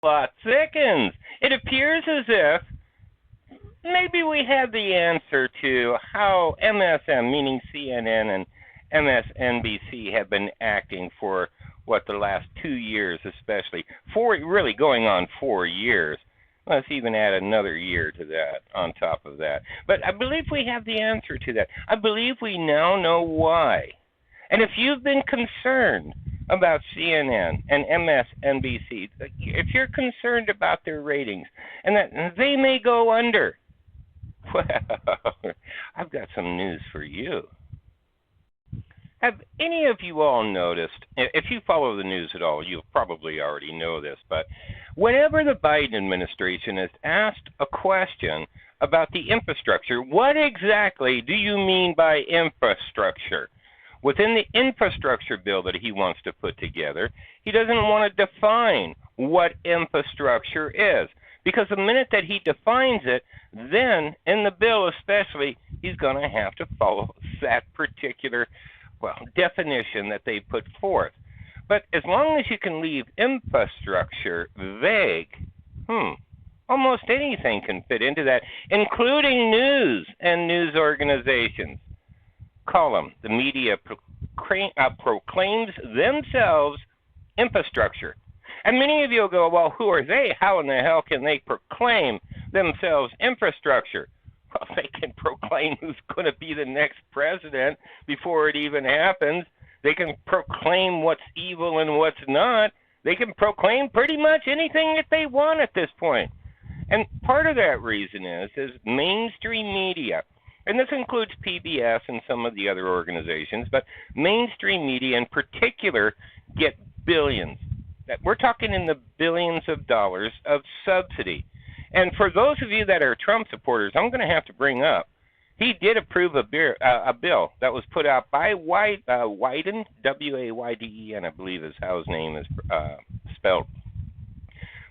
plot thickens. It appears as if maybe we have the answer to how MSM, meaning CNN and MSNBC, have been acting for the last 2 years, especially really going on 4 years. Let's even add another year to that on top of that. But I believe we have the answer to that. I believe we now know why. And if you've been concerned about CNN and MSNBC, if you're concerned about their ratings and that they may go under, well, I've got some news for you. Have any of you all noticed, if you follow the news at all, you probably already know this, but whenever the Biden administration is asked a question about the infrastructure, what exactly do you mean by infrastructure? Within the infrastructure bill that he wants to put together, he doesn't want to define what infrastructure is. Because the minute that he defines it, then in the bill especially, he's going to have to follow that particular definition that they put forth. But as long as you can leave infrastructure vague, almost anything can fit into that, including news and news organizations. Column, the media proclaims themselves infrastructure. And many of you will go, well, who are they? How in the hell can they proclaim themselves infrastructure? Well, they can proclaim who's going to be the next president before it even happens. They can proclaim what's evil and what's not. They can proclaim pretty much anything that they want at this point. And part of that reason is mainstream media. And this includes PBS and some of the other organizations, but mainstream media in particular get billions. We're talking in the billions of dollars of subsidy. And for those of you that are Trump supporters, I'm going to have to bring up, he did approve a bill that was put out by Wyden, W-A-Y-D-E-N, I believe is how his name is spelled.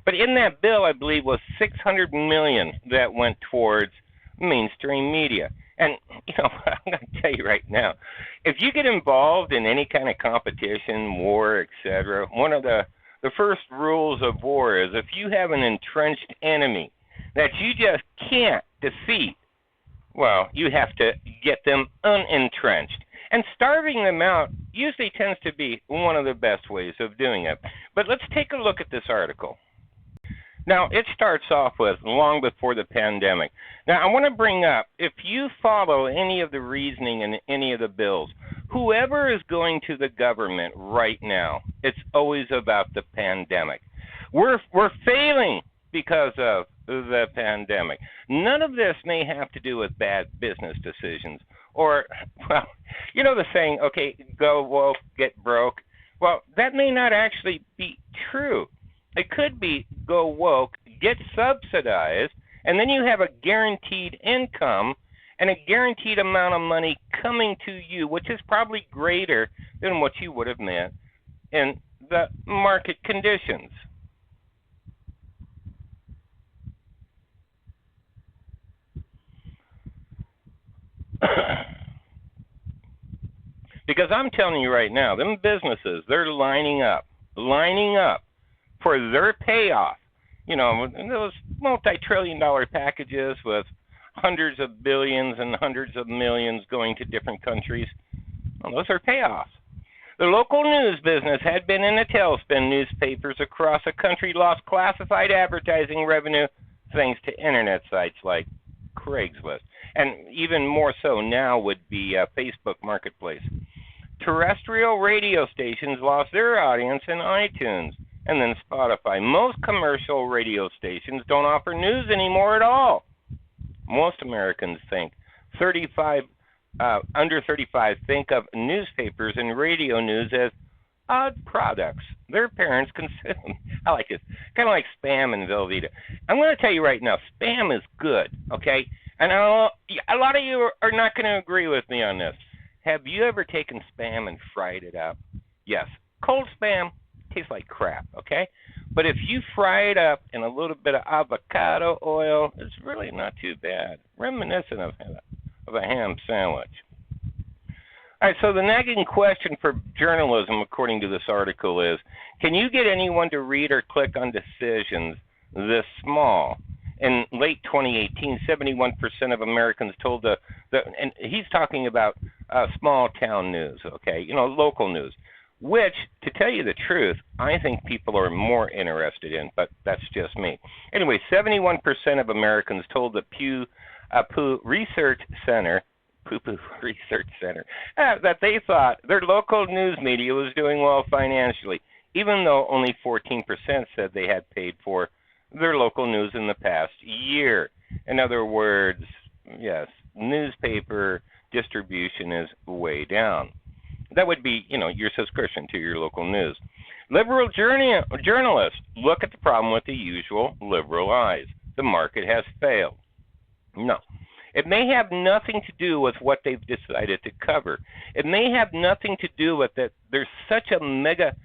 But in that bill, I believe, was $600 million that went towards mainstream media. And, I'm going to tell you right now, if you get involved in any kind of competition, war, etc., one of the first rules of war is if you have an entrenched enemy that you just can't defeat, well, you have to get them unentrenched. And starving them out usually tends to be one of the best ways of doing it. But let's take a look at this article. Now, it starts off with long before the pandemic. Now, I want to bring up, if you follow any of the reasoning in any of the bills, whoever is going to the government right now, it's always about the pandemic. We're failing because of the pandemic. None of this may have to do with bad business decisions or, well, the saying, okay, go woke, get broke. Well, that may not actually be true. It could be go woke, get subsidized, and then you have a guaranteed income and a guaranteed amount of money coming to you, which is probably greater than what you would have meant in the market conditions. Because I'm telling you right now, them businesses, they're lining up for their payoff. Those multi-trillion-dollar packages with hundreds of billions and hundreds of millions going to different countries, well, those are payoffs. The local news business had been in a tailspin. Newspapers across the country lost classified advertising revenue thanks to internet sites like Craigslist. And even more so now would be Facebook Marketplace. Terrestrial radio stations lost their audience in iTunes and then Spotify. Most commercial radio stations don't offer news anymore at all. Most Americans think under 35 think of newspapers and radio news as odd products their parents consume. I like this. Kind of like Spam and Velveeta. I'm going to tell you right now, Spam is good, okay? And a lot of you are not going to agree with me on this. Have you ever taken Spam and fried it up? Yes. Cold Spam tastes like crap, okay? But if you fry it up in a little bit of avocado oil, it's really not too bad. Reminiscent of a ham sandwich. All right, so the nagging question for journalism, according to this article, is can you get anyone to read or click on decisions this small? In late 2018, 71% of Americans told and he's talking about small town news, okay, local news, which, to tell you the truth, I think people are more interested in, but that's just me. Anyway, 71% of Americans told the Pew Research Center that they thought their local news media was doing well financially, even though only 14% said they had paid for their local news in the past year. In other words, yes, newspaper distribution is way down. That would be, your subscription to your local news. Liberal journalists look at the problem with the usual liberal eyes. The market has failed. No. It may have nothing to do with what they've decided to cover. It may have nothing to do with that there's such a mega...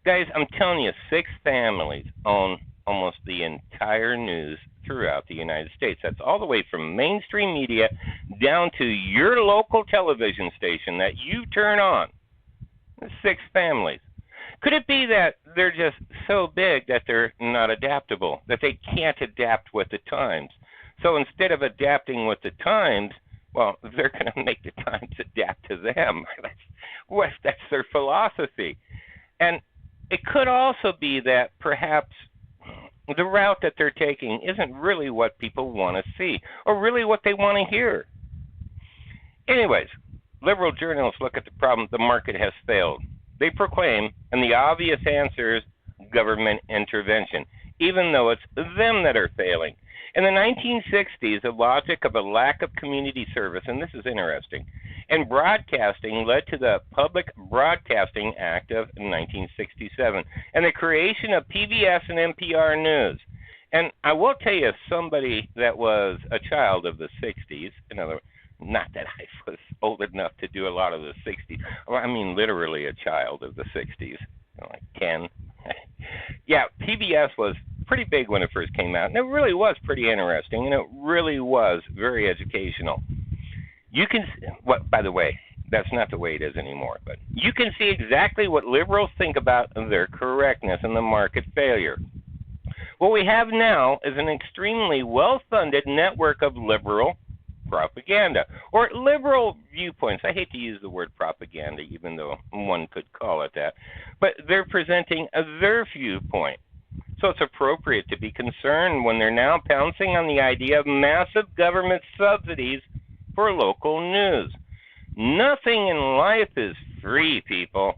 Guys, I'm telling you, 6 families own almost the entire news throughout the United States. That's all the way from mainstream media down to your local television station that you turn on. 6 families. Could it be that they're just so big that they're not adaptable, that they can't adapt with the times? So instead of adapting with the times, well, they're going to make the times adapt to them. That's their philosophy. And it could also be that perhaps the route that they're taking isn't really what people want to see or really what they want to hear. Anyways, liberal journalists look at the problem. The market has failed. They proclaim, and the obvious answer is government intervention, even though it's them that are failing. In the 1960s, the logic of a lack of community service, and this is interesting, and broadcasting led to the Public Broadcasting Act of 1967 and the creation of PBS and NPR News. And I will tell you, somebody that was a child of the 60s, in other words, not that I was old enough to do a lot of the 60s. Well, I mean literally a child of the 60s, like 10. Yeah, PBS was pretty big when it first came out, and it really was pretty interesting, and it really was very educational. You can, by the way, that's not the way it is anymore, but you can see exactly what liberals think about their correctness and the market failure. What we have now is an extremely well-funded network of liberal propaganda, or liberal viewpoints. I hate to use the word propaganda, even though one could call it that, but they're presenting their viewpoint. So it's appropriate to be concerned when they're now pouncing on the idea of massive government subsidies for local news. Nothing in life is free, people.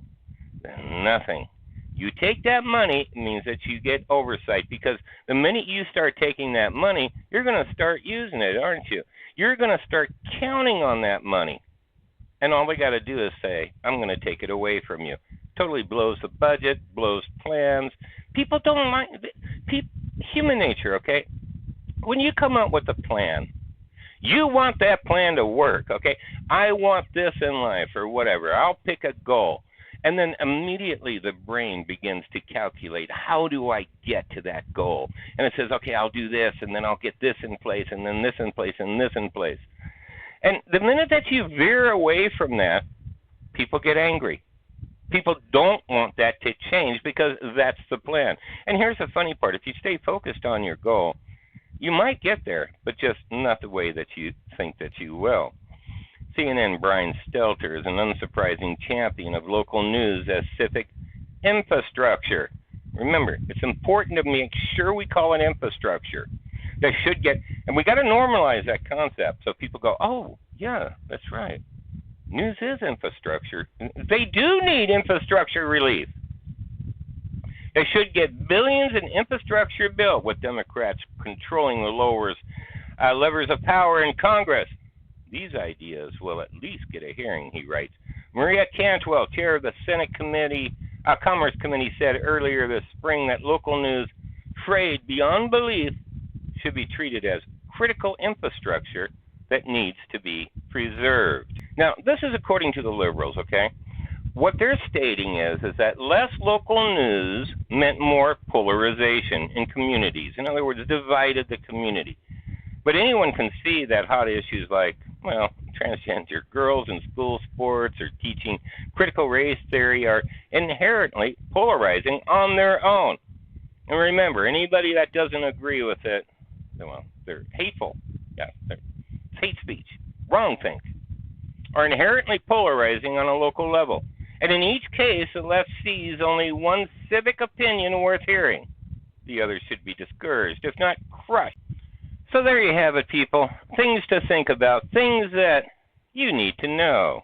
Nothing. You take that money, it means that you get oversight, because the minute you start taking that money, you're going to start using it, aren't you? You're going to start counting on that money. And all they got to do is say, I'm going to take it away from you. Totally blows the budget, blows plans. People don't like human nature, okay? When you come up with a plan, you want that plan to work, okay? I want this in life or whatever. I'll pick a goal. And then immediately the brain begins to calculate, how do I get to that goal? And it says, okay, I'll do this, and then I'll get this in place, and then this in place, and this in place. And the minute that you veer away from that, people get angry. People don't want that to change because that's the plan. And here's the funny part. If you stay focused on your goal, you might get there, but just not the way that you think that you will. CNN Brian Stelter is an unsurprising champion of local news as civic infrastructure. Remember, it's important to make sure we call it infrastructure. That should get, and we got to normalize that concept so people go, oh, yeah, that's right. News is infrastructure. They do need infrastructure relief. They should get billions in infrastructure bill with Democrats controlling the levers of power in Congress. These ideas will at least get a hearing, he writes. Maria Cantwell, chair of the Senate Commerce Committee, said earlier this spring that local news, frayed beyond belief, should be treated as critical infrastructure that needs to be preserved. Now, this is according to the liberals, okay? What they're stating is that less local news meant more polarization in communities. In other words, divided the community. But anyone can see that hot issues like, well, transgender girls in school sports or teaching critical race theory are inherently polarizing on their own. And remember, anybody that doesn't agree with it, well, they're hateful. Yeah, it's hate speech. Wrong things are inherently polarizing on a local level. And in each case, the left sees only one civic opinion worth hearing. The others should be discouraged, if not crushed. So there you have it, people. Things to think about, things that you need to know.